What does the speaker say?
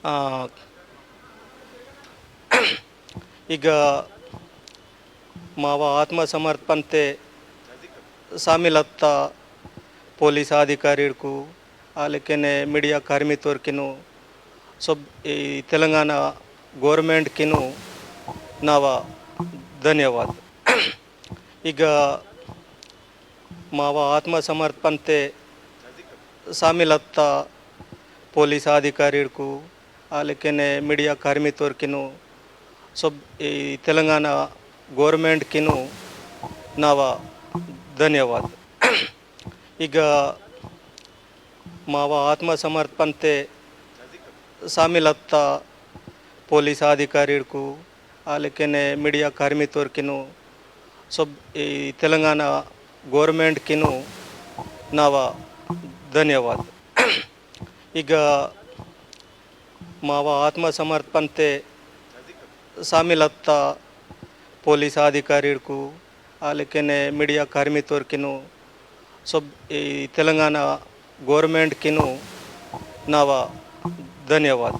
ಆ, ಈಗ ಮಾವ ಆತ್ಮಸಮರ್ಪಣತೆ సామిలత్తా పోలీస్ అధికారులకు అలాగే మీడియా కార్మికులకు సబ్ ఈ తెలంగాణ గవర్నమెంట్కి నావ ధన్యవాद ಈಗ ಮಾವ ಆತ್ಮಸಮರ್ಪಣತೆ సామిలత్తా పోలీస్ అధికారులకు అలాగే మీడియా కార్మికులకు సబ్ ఈ తెలంగాణ గవర్నమెంట్కి నావ ధన్యవాद ಈಗ ಮಾವ ಆತ್ಮಸಮರ್ಪಣತೆ సామిలత్తా పోలీస్ అధికారులకు అలాగే మీడియా కార్మికులకు సబ్ ఈ తెలంగాణ గవర్నమెంట్కి నావ ధన్యవాद ಈಗ ಮಾವ ಆತ್ಮಸಮರ್ಪಣತೆ సామిలత్తా పోలీస్ అధికారులకు అలాగే మీడియా కార్మికులకు సబ్ ఈ తెలంగాణ గవర్నమెంట్కి నావ ధన్యవాद